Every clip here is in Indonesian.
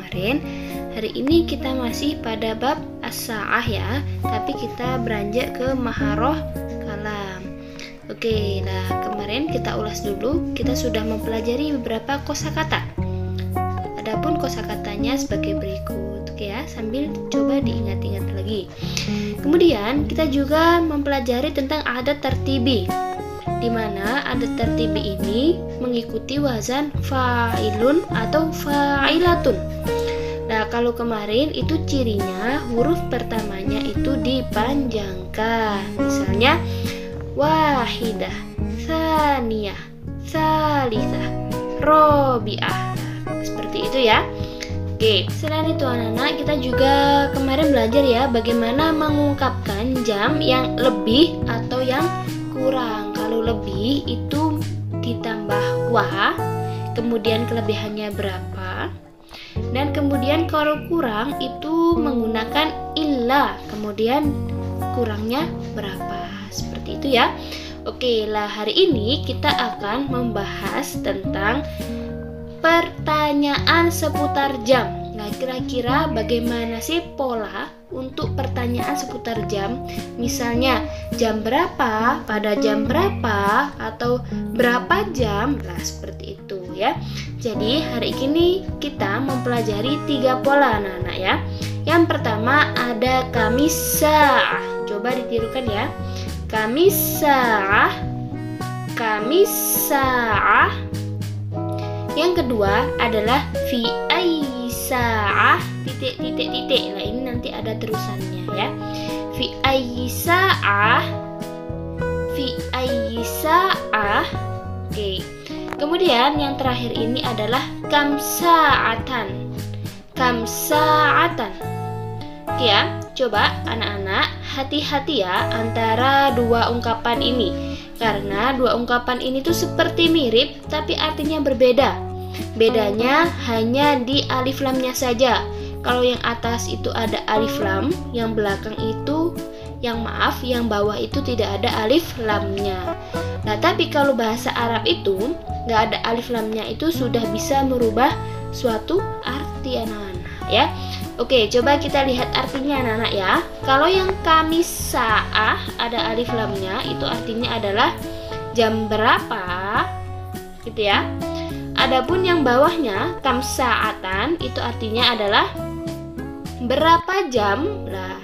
kemarin, hari ini kita masih pada bab as-sa'ah ya, tapi kita beranjak ke maharoh kalam. Oke, nah kemarin kita ulas dulu, kita sudah mempelajari beberapa kosakata. Adapun kosakatanya sebagai berikut, oke ya, sambil coba diingat-ingat lagi. Kemudian kita juga mempelajari tentang adat tertibi, di mana adat tertibi ini mengikuti wazan fa'ilun atau fa'ilatun. Nah, kalau kemarin itu cirinya huruf pertamanya itu dipanjangkan. Misalnya wahidah, tsaniyah, tsalisah, robi'ah. Seperti itu ya. Oke, selain itu anak-anak, kita juga kemarin belajar ya bagaimana mengungkapkan jam yang lebih atau yang kurang. Kalau lebih itu ditambah wa, kemudian kelebihannya berapa, dan kemudian kalau kurang itu menggunakan illa, kemudian kurangnya berapa. Seperti itu ya. Oke lah, hari ini kita akan membahas tentang pertanyaan seputar jam. Nah, kira-kira bagaimana sih pola untuk pertanyaan seputar jam? Misalnya, jam berapa, pada jam berapa, atau berapa jam? Nah, seperti itu ya. Jadi, hari ini kita mempelajari 3 pola anak-anak ya. Yang pertama ada kamisa'ah. Coba ditirukan ya. Kamisa'ah, kamisa'ah. Yang kedua adalah fi ayyi sa'ah titik. Nah, ini nanti ada terusannya ya. Fi ayyi sa'ah, fi ayyi sa'ah. Oke. Kemudian yang terakhir ini adalah kam sa'atan. Kam sa'atan. Oke ya, coba anak-anak hati-hati ya antara dua ungkapan ini. Karena dua ungkapan ini tuh seperti mirip tapi artinya berbeda. Bedanya hanya di alif lamnya saja. Kalau yang atas itu ada alif lam, yang belakang itu, yang bawah itu tidak ada alif lamnya. Nah, tapi kalau bahasa Arab itu nggak ada alif lamnya, itu sudah bisa merubah suatu arti anak-anak ya. Oke, coba kita lihat artinya anak-anak ya. Kalau yang kamisa'ah ada alif lamnya, itu artinya adalah jam berapa, gitu ya. Adapun yang bawahnya kamsa'atan itu artinya adalah berapa jam. Lah,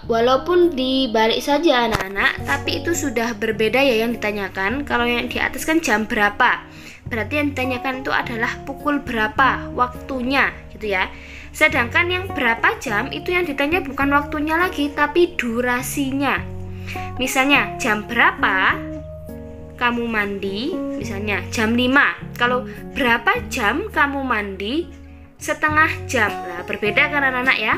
walaupun dibalik saja anak-anak, tapi itu sudah berbeda ya yang ditanyakan. Kalau yang di atas kan jam berapa, berarti yang ditanyakan itu adalah pukul berapa, waktunya, gitu ya. Sedangkan yang berapa jam itu yang ditanya bukan waktunya lagi, tapi durasinya. Misalnya jam berapa kamu mandi, misalnya jam 5. Kalau berapa jam kamu mandi? Setengah jam. Lah, berbeda kan anak-anak ya.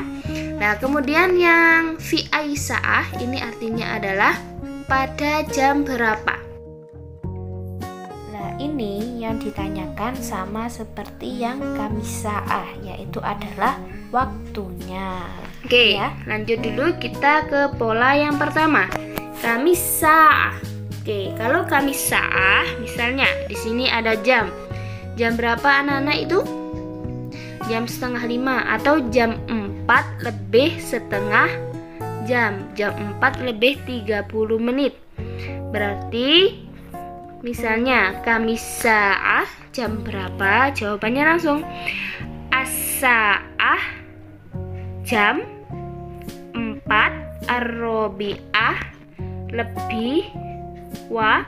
Nah, kemudian yang fi aisyah ini artinya adalah pada jam berapa. Nah, ini yang ditanyakan sama seperti yang kamisa'ah, yaitu adalah waktunya. Oke, ya. Lanjut dulu kita ke pola yang pertama. Kamisa'ah. Oke, kalau kamisa'ah, misalnya di sini ada jam. Jam berapa anak-anak itu? Jam setengah 5 atau jam 4 lebih setengah jam. Jam 4 lebih 30 menit. Berarti misalnya kamisa'ah jam berapa? Jawabannya langsung as-sa'ah jam 4 ar-robi'ah lebih wa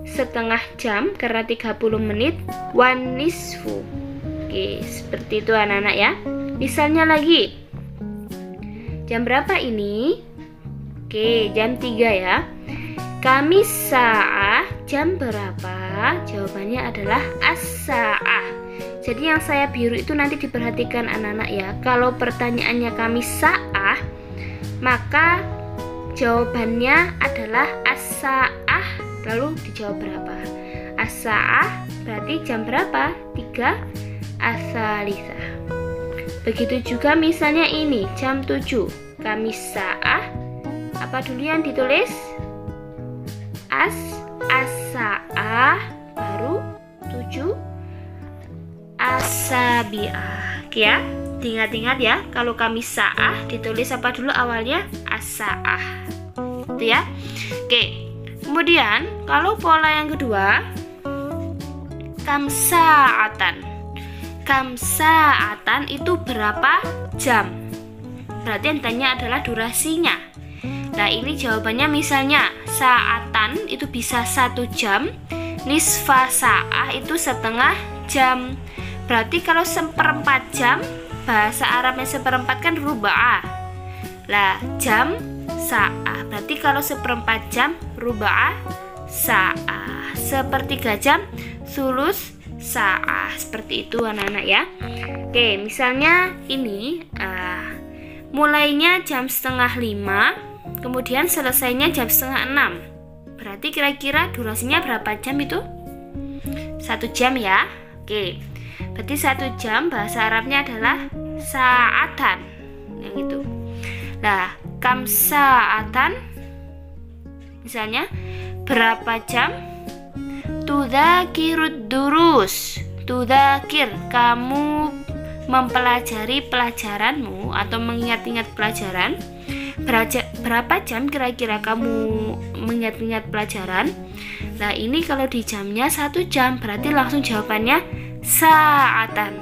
setengah jam karena 30 menit wan nisfu. Oke, seperti itu anak-anak ya. Misalnya lagi, jam berapa ini? Oke, jam 3 ya. Kamisa'ah jam berapa? Jawabannya adalah as-sa'ah. Jadi yang saya biru itu nanti diperhatikan anak-anak ya. Kalau pertanyaannya kamisa'ah, maka jawabannya adalah as-sa'ah, lalu dijawab berapa. As-sa'ah berarti jam berapa? 3 as-salisah. Begitu juga misalnya ini jam 7. Kamisa'ah, apa dulu yang ditulis? As-sa'ah, baru 7 as-sabi'ah. Oke ya, diingat-ingat ya, kalau kamisa'ah ditulis apa dulu awalnya? As-sa'ah. Itu ya. Oke. Kemudian kalau pola yang kedua, kamsa'atan. Kamsa'atan itu berapa jam? Berarti yang ditanya adalah durasinya. Nah, ini jawabannya misalnya sa'atan itu bisa 1 jam, nisfa sa'ah itu setengah jam. Berarti kalau seperempat jam, bahasa Arabnya seperempat kan ruba'ah. Lah, jam sa'ah. Berarti kalau seperempat jam, ruba'ah sa'ah. Sepertiga jam, sulus sa'ah. Seperti itu anak-anak ya. Oke, misalnya ini mulainya jam setengah 5, kemudian selesainya jam setengah 6. Berarti kira-kira durasinya berapa jam itu? 1 jam ya. Oke, berarti 1 jam bahasa Arabnya adalah sa'atan, yang itu. Nah, kam sa'atan misalnya berapa jam? Tudzakirud durus. Tudzakir, kamu mempelajari pelajaranmu atau mengingat-ingat pelajaran. Berapa jam kira-kira kamu mengingat-ingat pelajaran? Nah, ini kalau di jamnya 1 jam, berarti langsung jawabannya sa'atan.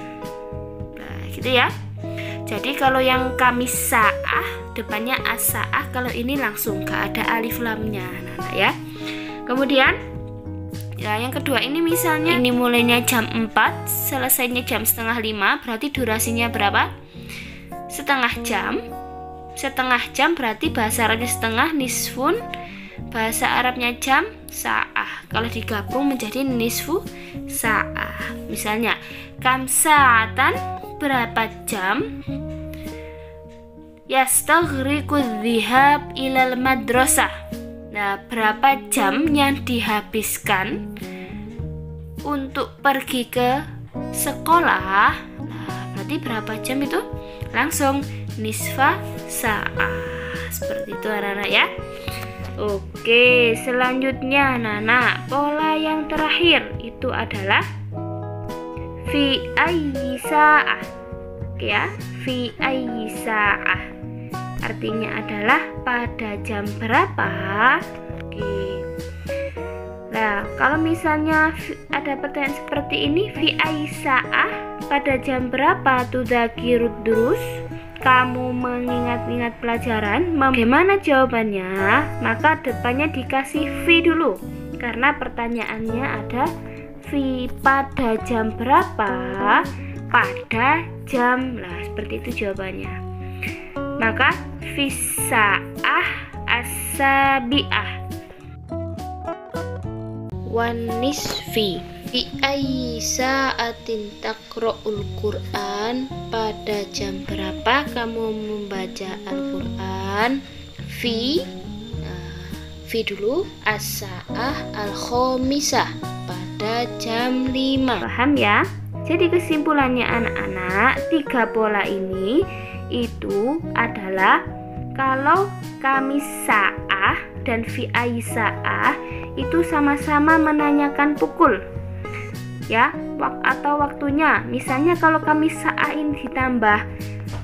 Nah, gitu ya. Jadi kalau yang kamisa'ah depannya as-sa'ah, kalau ini langsung gak ada alif lamnya, nah ya. Kemudian ya yang kedua ini misalnya ini mulainya jam 4, selesainya jam setengah 5, berarti durasinya berapa? Setengah jam. Setengah jam berarti bahasa Arabnya setengah, nisfun, bahasa Arabnya jam, sa'ah. Kalau digabung menjadi nisfu sa'ah. Misalnya kam sa'atan berapa jam? Yastaghriqu dzihab ilal madrasah. Nah, berapa jam yang dihabiskan untuk pergi ke sekolah? Nah, berarti berapa jam itu? Langsung nisfa sa'ah. Seperti itu anak-anak ya. Oke, selanjutnya anak-anak, pola yang terakhir itu adalah fi ayyi sa'ah. Oke ya, fi ayyi sa'ah. Artinya adalah pada jam berapa? Oke. Nah, kalau misalnya ada pertanyaan seperti ini, fi ayyi sa'ah, pada jam berapa tudzakirud durus? Kamu mengingat-ingat pelajaran, bagaimana jawabannya? Maka depannya dikasih fi dulu, karena pertanyaannya ada fi pada jam berapa, pada jam. Nah, seperti itu jawabannya. Maka fi sa'ah as-sabi'ah wan nisfi. Fi ayyi sa'atin taqra'ul Qur'an, pada jam berapa kamu membaca Al-Qur'an? Fi dulu as-sa'ah al-khamisah, pada jam 5. Paham ya? Jadi kesimpulannya anak-anak, 3 pola ini itu adalah kalau kamisa'ah dan fi ayyi sa'ah itu sama-sama menanyakan pukul ya, atau waktunya. Misalnya kalau kamisa'ah ini ditambah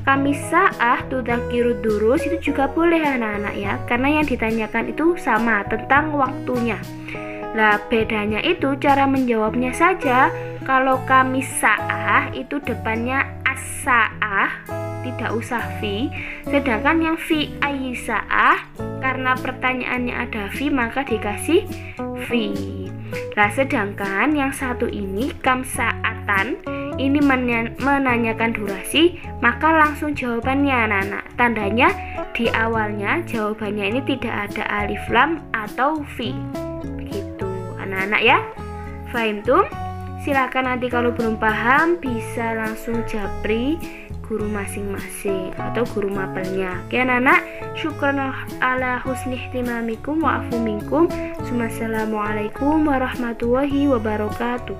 kamisa'ah tudzakirud durus, itu juga boleh anak-anak ya, karena yang ditanyakan itu sama tentang waktunya. Nah, bedanya itu cara menjawabnya saja. Kalau kamisa'ah itu depannya as-sa'ah, tidak usah fi. Sedangkan yang fi ayyi sa'ah, karena pertanyaannya ada fi, maka dikasih fi. Nah, sedangkan yang satu ini kamsa'atan, ini menanyakan durasi, maka langsung jawabannya anak-anak. Tandanya di awalnya jawabannya ini tidak ada alif lam atau fi. Begitu anak-anak ya. Fahim tuh? Silakan nanti kalau belum paham bisa langsung japri guru masing-masing atau guru mapelnya. Oke anak-anak, syukran ala husni ihtimamikum wa afu minkum. Assalamualaikum warahmatullahi wabarakatuh.